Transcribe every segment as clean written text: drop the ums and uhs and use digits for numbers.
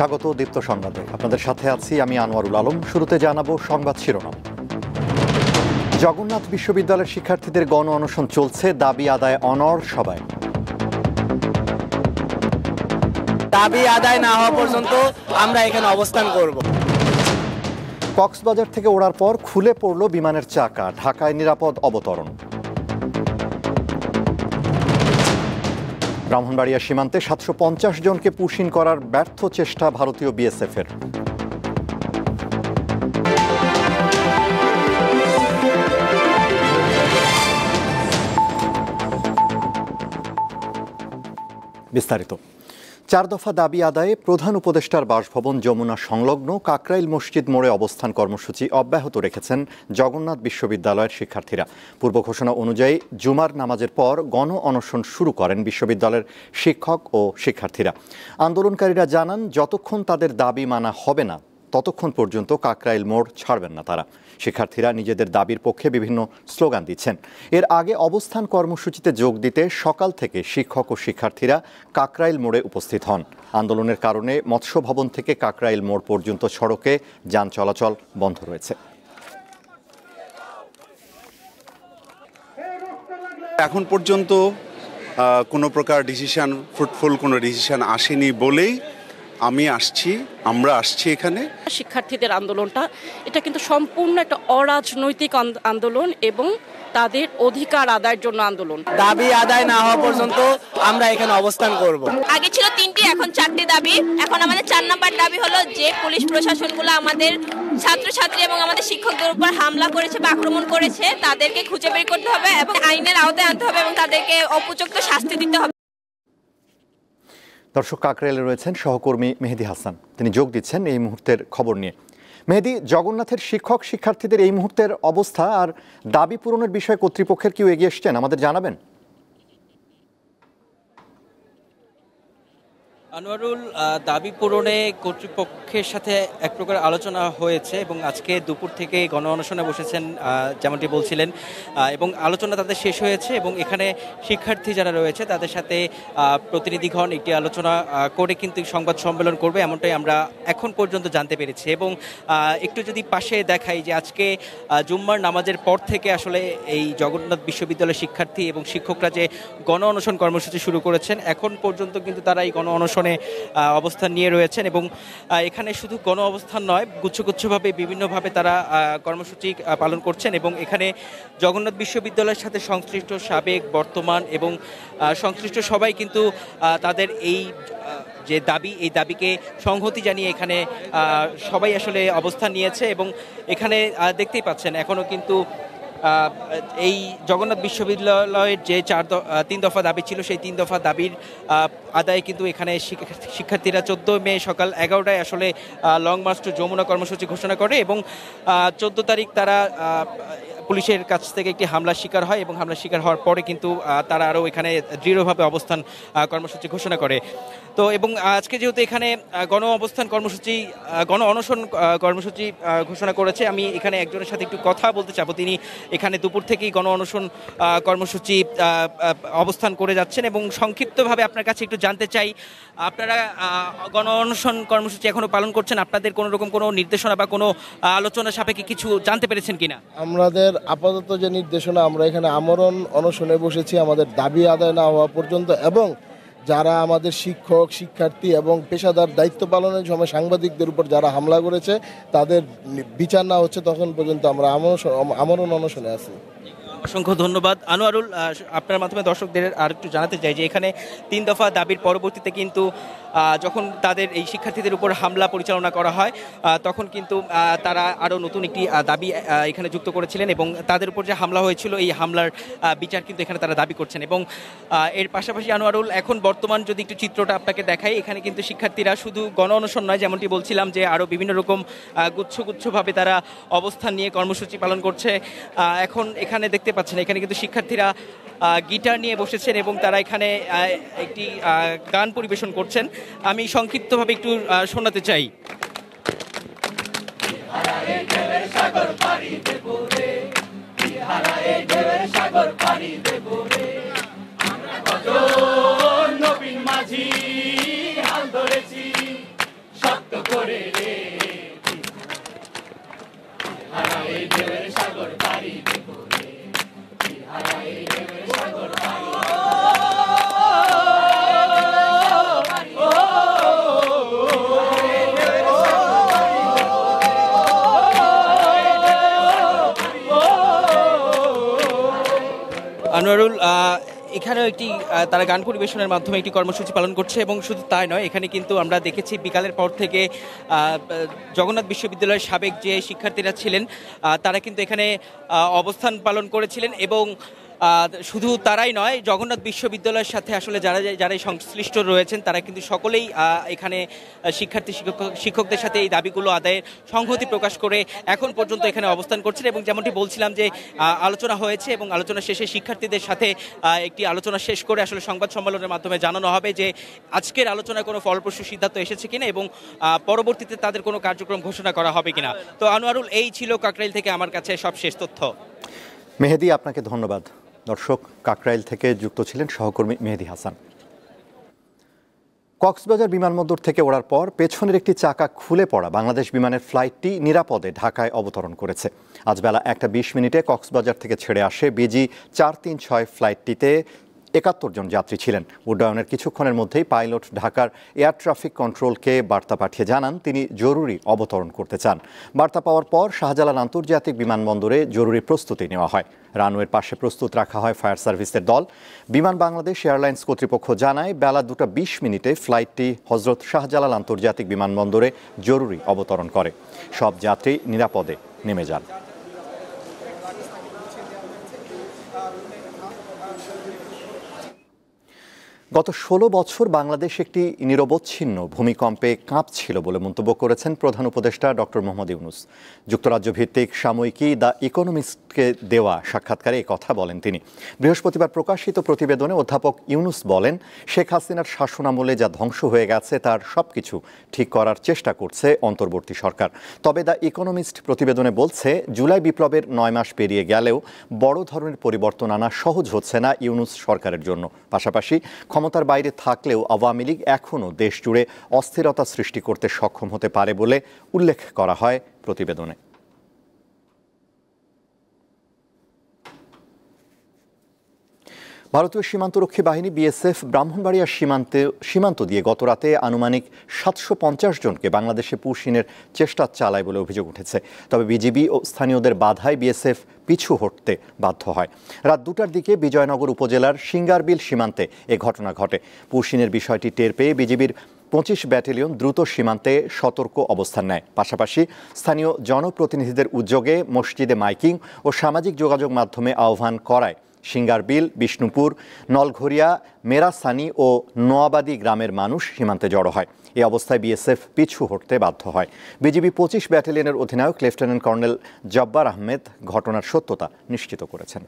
স্বাগত দীপ্ত সংবাদে। আপনাদের সাথে আছি আমি আনোয়ারুল আলম। শুরুতে জানাবো সংবাদ শিরোনাম। জগন্নাথ বিশ্ববিদ্যালয়ের শিক্ষার্থীদের গণ অনশন চলছে, দাবি আদায় অনড় সবাই। দাবি আদায় না হওয়া পর্যন্ত আমরা এখানে অবস্থান করব। কক্সবাজার থেকে ওড়ার পর খুলে পড়ল বিমানের চাকা, ঢাকায় নিরাপদ অবতরণ। ব্রাহ্মণবাড়িয়া সীমান্তে ৭৫০ জনকে পুশিন করার ব্যর্থ চেষ্টা ভারতীয় বিএসএফের। বিস্তারিত। ৪ দফা দাবি আদায়ে প্রধান উপদেষ্টার বাসভবন যমুনা সংলগ্ন কাকরাইল মসজিদ মোড়ে অবস্থান কর্মসূচি অব্যাহত রেখেছেন জগন্নাথ বিশ্ববিদ্যালয়ের শিক্ষার্থীরা। পূর্ব ঘোষণা অনুযায়ী জুমার নামাজের পর গণ অনশন শুরু করেন বিশ্ববিদ্যালয়ের শিক্ষক ও শিক্ষার্থীরা। আন্দোলনকারীরা জানান, যতক্ষণ তাদের দাবি মানা হবে না ততক্ষণ পর্যন্ত কাকরাইল মোড় ছাড়বেন না তারা। শিক্ষার্থীরা নিজেদের দাবির পক্ষে বিভিন্ন স্লোগান দিচ্ছেন। এর আগে অবস্থান কর্মসূচিতে যোগ দিতে সকাল থেকে শিক্ষক ও শিক্ষার্থীরা কাকরাইল মোড়ে উপস্থিত হন। আন্দোলনের কারণে মৎস্য ভবন থেকে কাকরাইল মোড় পর্যন্ত সড়কে যান চলাচল বন্ধ রয়েছে। এখন পর্যন্ত কোনো প্রকার ফ্রুটফুল কোনো ডিসিশন আসেনি বলেই আমরা আসছি এখানে। শিক্ষার্থীদের আন্দোলনটা এটা কিন্তু সম্পূর্ণ একটা অরাজনৈতিক আন্দোলন এবং তাদের অধিকার আদায়ের জন্য আন্দোলন। দাবি আদায় না হওয়া পর্যন্ত আমরা এখানে অবস্থান করব। আগে ছিল 3টি, এখন 4টি দাবি। এখন আমাদের 4 নম্বর দাবি হলো যে পুলিশ প্রশাসনগুলো আমাদের ছাত্রছাত্রী এবং আমাদের শিক্ষকদের উপর হামলা করেছে বা আক্রমণ করেছে, তাদেরকে খুঁজে বের করতে হবে এবং আইনের আওতায় আনতে হবে এবং তাদেরকে উপযুক্ত শাস্তি দিতে হবে। দর্শক, কাকরাইলে রয়েছেন সহকর্মী মেহেদি হাসান, তিনি যোগ দিচ্ছেন এই মুহূর্তের খবর নিয়ে। মেহেদি, জগন্নাথের শিক্ষক শিক্ষার্থীদের এই মুহূর্তের অবস্থা আর দাবি পূরণের বিষয়ে কর্তৃপক্ষের কেউ এগিয়ে এসছেন, আমাদের জানাবেন। আনোয়ারুল, দাবি পূরণে কর্তৃপক্ষের সাথে এক প্রকার আলোচনা হয়েছে এবং আজকে দুপুর থেকে গণ অনশনে বসেছেন যেমনটি বলছিলেন, এবং আলোচনা তাদের শেষ হয়েছে এবং এখানে শিক্ষার্থী যারা রয়েছে তাদের সাথে প্রতিনিধিগণ একটি আলোচনা করে কিন্তু সংবাদ সম্মেলন করবে, এমনটাই আমরা এখন পর্যন্ত জানতে পেরেছি। এবং একটু যদি পাশে দেখাই যে আজকে জুম্মার নামাজের পর থেকে আসলে এই জগন্নাথ বিশ্ববিদ্যালয়ের শিক্ষার্থী এবং শিক্ষকরা যে গণ অনশন কর্মসূচি শুরু করেছেন, এখন পর্যন্ত কিন্তু তারা এই গণ অনশন অবস্থান নিয়ে রয়েছেন এবং এখানে শুধু গণ অবস্থান নয়, গুচ্ছগুচ্ছভাবে বিভিন্নভাবে তারা কর্মসূচি পালন করছেন এবং এখানে জগন্নাথ বিশ্ববিদ্যালয়ের সাথে সংশ্লিষ্ট সাবেক, বর্তমান এবং সংশ্লিষ্ট সবাই কিন্তু তাদের এই যে দাবি, এই দাবিকে সংহতি জানিয়ে এখানে সবাই আসলে অবস্থান নিয়েছে এবং এখানে দেখতেই পাচ্ছেন এখনও কিন্তু এই জগন্নাথ বিশ্ববিদ্যালয়ের যে 3 দফা দাবি ছিল, সেই 3 দফা দাবির আদায়ে কিন্তু এখানে শিক্ষার্থীরা 14 মে সকাল 11টায় আসলে লং মার্চ টু যমুনা কর্মসূচি ঘোষণা করে এবং 14 তারিখ তারা পুলিশের কাছ থেকে একটি হামলার শিকার হয় এবং হামলার শিকার হওয়ার পরে কিন্তু তারা আরও এখানে দৃঢ়ভাবে অবস্থান কর্মসূচি ঘোষণা করে। তো এবং আজকে যেহেতু এখানে গণ অনশন কর্মসূচি ঘোষণা করেছে, আমি এখানে একজনের সাথে একটু কথা বলতে চাবো। তিনি এখানে দুপুর থেকেই গণ অনশন কর্মসূচি অবস্থান করে যাচ্ছেন এবং সংক্ষিপ্তভাবে আপনার কাছে একটু জানতে চাই, আপনারা গণ অনশন কর্মসূচি এখনো পালন করছেন, আপনাদের কোনো রকম কোনো নির্দেশনা বা কোনো আলোচনা সাপেক্ষে কিছু জানতে পেরেছেন কিনা? আমাদের আপাতত যে নির্দেশনা, আমরা এখানে আমরণ অনশনে বসেছি আমাদের দাবি আদায় না হওয়া পর্যন্ত, এবং যারা আমাদের শিক্ষক, শিক্ষার্থী এবং পেশাদার দায়িত্ব পালনের সময় সাংবাদিকদের উপর যারা হামলা করেছে তাদের বিচার না হচ্ছে তখন পর্যন্ত আমরা আমরণ অনশনে আছি। অসংখ্য ধন্যবাদ আনোয়ারুল। আপনার মাধ্যমে দর্শকদের আর একটু জানাতে চাই যে এখানে 3 দফা দাবির পরবর্তীতে কিন্তু যখন তাদের এই শিক্ষার্থীদের উপর হামলা পরিচালনা করা হয় তখন কিন্তু তারা আরও নতুন একটি দাবি এখানে যুক্ত করেছিলেন এবং তাদের উপর যে হামলা হয়েছিল এই হামলার বিচার কিন্তু এখানে তারা দাবি করছেন। এবং এর পাশাপাশি আনোয়ারুল, এখন বর্তমান যদি একটু চিত্রটা আপনাকে দেখাই, এখানে কিন্তু শিক্ষার্থীরা শুধু গণ অনশন নয়, যেমনটি বলছিলাম যে আরও বিভিন্ন রকম গুচ্ছভাবে তারা অবস্থান নিয়ে কর্মসূচি পালন করছে। এখন এখানে দেখতে পাচ্ছেন এখানে কিন্তু শিক্ষার্থীরা গিটার নিয়ে বসেছেন এবং তারা এখানে একটি গান পরিবেশন করছেন। আমি সংক্ষিপ্তভাবে একটু শোনাতে চাই। নবীন মাঝি হাল ধরেছি, আনোয়ারুল, এখানেও একটি তারা গান পরিবেশনের মাধ্যমে একটি কর্মসূচি পালন করছে এবং শুধু তাই নয়, এখানে কিন্তু আমরা দেখেছি বিকালের পর থেকে জগন্নাথ বিশ্ববিদ্যালয়ের সাবেক যে শিক্ষার্থীরা ছিলেন তারা কিন্তু এখানে অবস্থান পালন করেছিলেন এবং শুধু তারাই নয়, জগন্নাথ বিশ্ববিদ্যালয়ের সাথে আসলে যারাই সংশ্লিষ্ট রয়েছেন তারা কিন্তু সকলেই এখানে শিক্ষকদের সাথে এই দাবিগুলো আদায়ের সংহতি প্রকাশ করে এখন পর্যন্ত এখানে অবস্থান করছেন। এবং যেমনটি বলছিলাম যে আলোচনা হয়েছে এবং আলোচনা শেষে শিক্ষার্থীদের সাথে একটি আলোচনা শেষ করে আসলে সংবাদ সম্মেলনের মাধ্যমে জানানো হবে যে আজকের আলোচনায় কোনো ফলপ্রসূ সিদ্ধান্ত এসেছে কিনা এবং পরবর্তীতে তাদের কোনো কার্যক্রম ঘোষণা করা হবে কিনা। তো আনোয়ারুল, এই ছিল কাকরাইল থেকে আমার কাছে সব শেষ তথ্য। মেহেদী, আপনাকে ধন্যবাদ। দর্শক, কাকরাইল থেকে যুক্ত ছিলেন সহকর্মী মেহেদী হাসান। কক্সবাজার বিমানবন্দর থেকে ওড়ার পর পেছনের একটি চাকা খুলে পড়া বাংলাদেশ বিমানের ফ্লাইটটি নিরাপদে ঢাকায় অবতরণ করেছে। আজ বেলা 1:20 কক্সবাজার থেকে ছেড়ে আসে বিজি 436 ফ্লাইটটিতে 71 জন যাত্রী ছিলেন। উড্ডয়নের কিছুক্ষণের মধ্যেই পাইলট ঢাকার এয়ার ট্রাফিক কন্ট্রোলকে বার্তা পাঠিয়ে জানান তিনি জরুরি অবতরণ করতে চান। বার্তা পাওয়ার পর শাহজালাল আন্তর্জাতিক বিমানবন্দরে জরুরি প্রস্তুতি নেওয়া হয়। রানওয়ের পাশে প্রস্তুত রাখা হয় ফায়ার সার্ভিসের দল। বিমান বাংলাদেশ এয়ারলাইন্স কর্তৃপক্ষ জানায় বেলা 2:20 ফ্লাইটটি হজরত শাহজালাল আন্তর্জাতিক বিমানবন্দরে জরুরি অবতরণ করে। সব যাত্রী নিরাপদে নেমে যান। গত 16 বছর বাংলাদেশ একটি নিরবচ্ছিন্ন ভূমিকম্পে কাঁপছিল বলে মন্তব্য করেছেন প্রধান উপদেষ্টা ডক্টর মোহাম্মদ ইউনূস। যুক্তরাজ্য ভিত্তিক সাময়িকী দ্য ইকোনমিস্টকে দেওয়া সাক্ষাৎকারে এই কথা বলেন তিনি। বৃহস্পতিবার প্রকাশিত প্রতিবেদনে অধ্যাপক ইউনূস বলেন, শেখ হাসিনার শাসনামলে যা ধ্বংস হয়ে গেছে তার সবকিছু ঠিক করার চেষ্টা করছে অন্তর্বর্তী সরকার। তবে দ্য ইকোনমিস্ট প্রতিবেদনে বলছে, জুলাই বিপ্লবের 9 মাস পেরিয়ে গেলেও বড় ধরনের পরিবর্তন আনা সহজ হচ্ছে না ইউনূস সরকারের জন্য। পাশাপাশি ক্ষমতার বাইরে থাকলেও আওয়ামী লীগ এখনও দেশ জুড়ে অস্থিরতা সৃষ্টি করতে সক্ষম হতে পারে বলে উল্লেখ করা হয় প্রতিবেদনে। ভারতীয় সীমান্তরক্ষী বাহিনী বিএসএফ ব্রাহ্মণবাড়িয়া সীমান্ত দিয়ে গতরাতে আনুমানিক 750 জনকে বাংলাদেশে পুশিনের চেষ্টা চালায় বলে অভিযোগ উঠেছে। তবে বিজিবি ও স্থানীয়দের বাধায় বিএসএফ পিছু হটতে বাধ্য হয়। রাত 2টার দিকে বিজয়নগর উপজেলার সিঙ্গারবিল সীমান্তে এ ঘটনা ঘটে। পুশিনের বিষয়টি টের পেয়ে বিজিবির 25 ব্যাটালিয়ন দ্রুত সীমান্তে সতর্ক অবস্থান নেয়। পাশাপাশি স্থানীয় জনপ্রতিনিধিদের উদ্যোগে মসজিদে মাইকিং ও সামাজিক যোগাযোগ মাধ্যমে আহ্বান করায় সিঙ্গারবিল, বিষ্ণুপুর, নলঘরিয়া, মেরাসানি ও নোয়াবাদী গ্রামের মানুষ সীমান্তে জড়ো হয়। এই অবস্থায় বিএসএফ পিছু হটতে বাধ্য হয়। বিজিবি 25 ব্যাটালিয়নের অধিনায়ক লেফটেন্যান্ট কর্নেল জব্বার আহমেদ ঘটনার সত্যতা নিশ্চিত করেছেন।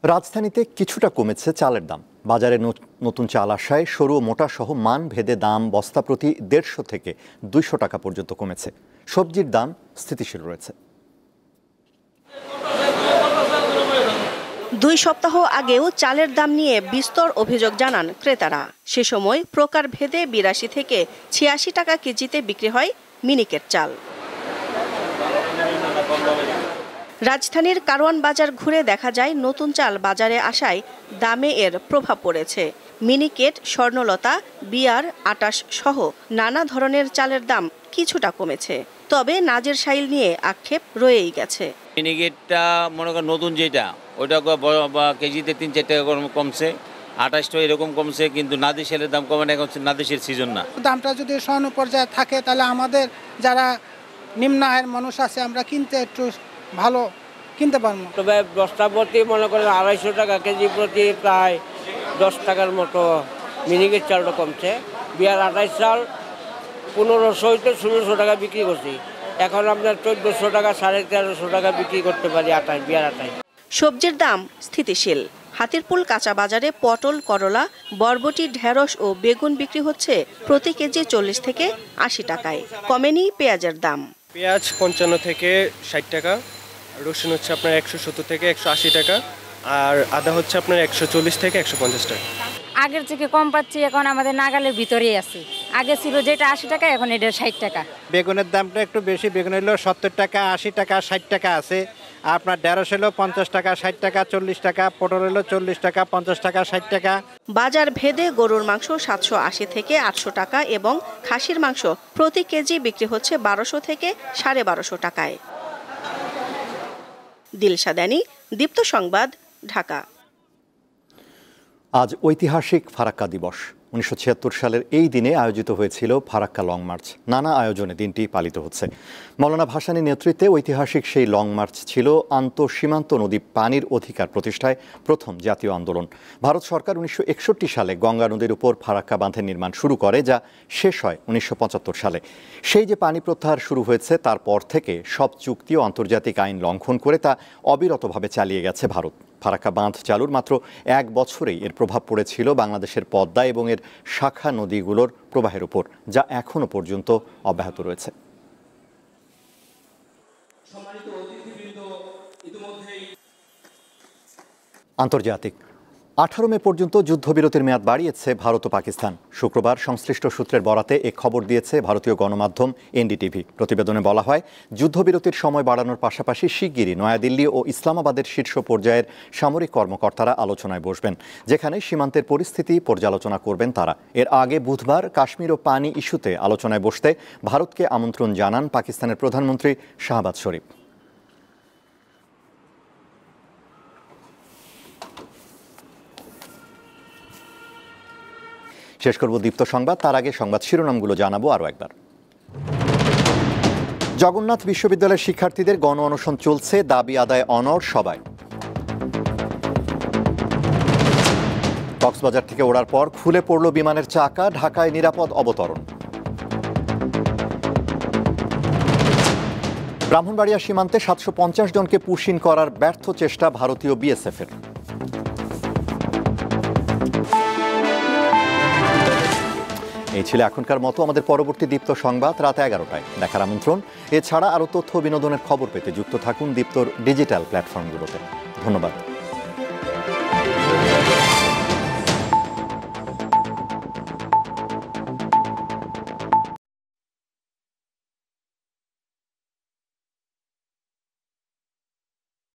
রাজধানীতে কিছুটা কমেছে চালের দাম। বাজারে নতুন চাল আসায় সরু ও মোটা সহ মান ভেদে দাম বস্তা প্রতি 150 থেকে 200 টাকা পর্যন্ত কমেছে। সবজির দাম স্থিতিশীল রয়েছে। 2 সপ্তাহ আগেও চালের দাম নিয়ে বিস্তর অভিযোগ জানান ক্রেতারা। সে সময় প্রকার ভেদে 82 থেকে 86 টাকা কেজিতে বিক্রি হয় মিনিকেট চাল। রাজধানীর কারওয়ান বাজার ঘুরে দেখা যায় নতুন চাল বাজারে আসায় দামে এর প্রভাব পড়েছে। মিনিকেট, স্বর্ণলতা, বিয়ার, আটাশ সহ নানা ধরনের চালের দাম কিছুটা কমেছে। তবে নাজের শাইল নিয়ে আক্ষেপ রয়েই গেছে। মিনিকেটটা মনে করেন নতুন যেটা ওইটা কেজিতে 3-4 টাকা কমছে, 28 এরকম কমছে, কিন্তু নাদির শাইলের দাম কমে না, এখন নাদিসের সিজন না। দামটা যদি স্বর্ণ পর্যায়ে থাকে তাহলে আমাদের যারা নিম্ন আয়ের মানুষ আছে আমরা কিনতে একটু ভালো কিনতে পারবো। তবে বস্তা প্রতি মনে করেন 250 টাকা, কেজি প্রতি প্রায় 10 টাকার মতো মিনিকেট চালটা কমছে। বিয়ার 28 চাল 1500 থেকে 1600 টাকা বিক্রি করছি, এখন আপনার 1400 টাকা 1350 টাকা বিক্রি করতে পারি বিয়ার 28। সবজির দাম স্থিতিশীল। হাতিরপুল কাঁচা বাজারে পটল, করলা, বরবটি, ঢেঁড়স ও বেগুন বিক্রি হচ্ছে প্রতি কেজি 40 থেকে 80 টাকায়। কমেনি পেঁয়াজের দাম। পেঁয়াজ 55 থেকে 60 টাকা, রসুন হচ্ছে আপনার 170 থেকে 180 টাকা, আর আদা হচ্ছে আপনার 140 থেকে 150 টাকা। আগের থেকে কম পাচ্ছি, এখন আমাদের নাগালের ভিতরেই আছে। আগে ছিল যেটা 80 টাকা, এখন এটা 60 টাকা। বেগুনের দামটা একটু বেশি, বেগুন হলো 70 টাকা, 80 টাকা, 60 টাকা আছে। আপনার ঢেঁড়স হলো 50 টাকা, 60 টাকা, 40 টাকা, পটল হলো 40 টাকা, 50 টাকা, 60 টাকা। বাজার ভেদে গরুর মাংস 780 থেকে 800 টাকা এবং খাসির মাংস প্রতি কেজি বিক্রি হচ্ছে 1200 থেকে 1250 টাকায়। দিলশাদানি, দীপ্ত সংবাদ, ঢাকা। আজ ঐতিহাসিক ফারাক্কা দিবস। 1976 সালের এই দিনে আয়োজিত হয়েছিল ফারাক্কা লং মার্চ। নানা আয়োজনে দিনটি পালিত হচ্ছে। মৌলানা ভাসানীর নেতৃত্বে ঐতিহাসিক সেই লং মার্চ ছিল আন্তঃসীমান্ত নদী পানির অধিকার প্রতিষ্ঠায় প্রথম জাতীয় আন্দোলন। ভারত সরকার 1961 সালে গঙ্গা নদীর উপর ফারাক্কা বাঁধের নির্মাণ শুরু করে, যা শেষ হয় 1975 সালে। সেই যে পানি প্রত্যাহার শুরু হয়েছে, তারপর থেকে সব চুক্তি ও আন্তর্জাতিক আইন লঙ্ঘন করে তা অবিরতভাবে চালিয়ে গেছে ভারত। ফারাক্কা বাঁধ চালুর মাত্র 1 বছরেই এর প্রভাব পড়েছিল বাংলাদেশের পদ্মা এবং এর শাখা নদীগুলোর প্রবাহের উপর, যা এখনো পর্যন্ত অব্যাহত রয়েছে। আন্তর্জাতিক 18 মে পর্যন্ত যুদ্ধবিরতির মেয়াদ বাড়িয়েছে ভারত ও পাকিস্তান। শুক্রবার সংশ্লিষ্ট সূত্রের বরাতে এ খবর দিয়েছে ভারতীয় গণমাধ্যম এনডিটিভি। প্রতিবেদনে বলা হয়, যুদ্ধবিরতির সময় বাড়ানোর পাশাপাশি শিগগিরই নয়াদিল্লি ও ইসলামাবাদের শীর্ষ পর্যায়ের সামরিক কর্মকর্তারা আলোচনায় বসবেন, যেখানে সীমান্তের পরিস্থিতি পর্যালোচনা করবেন তারা। এর আগে বুধবার কাশ্মীর ও পানি ইস্যুতে আলোচনায় বসতে ভারতকে আমন্ত্রণ জানান পাকিস্তানের প্রধানমন্ত্রী শাহবাজ শরীফ। শেষ করব দীপ্ত সংবাদ, তার আগে সংবাদ শিরোনামগুলো জানাবো আরও একবার। জগন্নাথ বিশ্ববিদ্যালয়ের শিক্ষার্থীদের গণ অনশন চলছে, দাবি আদায় অনড় সবাই। কক্সবাজার থেকে ওড়ার পর খুলে পড়ল বিমানের চাকা, ঢাকায় নিরাপদ অবতরণ। ব্রাহ্মণবাড়িয়া সীমান্তে 750 জনকে পুশ ইন করার ব্যর্থ চেষ্টা ভারতীয় বিএসএফের। এই ছিল এখনকার মতো। আমাদের পরবর্তী দীপ্ত সংবাদ রাত 11টায় দেখার আমন্ত্রণ। এছাড়া আরও তথ্য বিনোদনের খবর পেতে যুক্ত থাকুন দীপ্তর ডিজিটাল প্ল্যাটফর্মগুলোতে। ধন্যবাদ।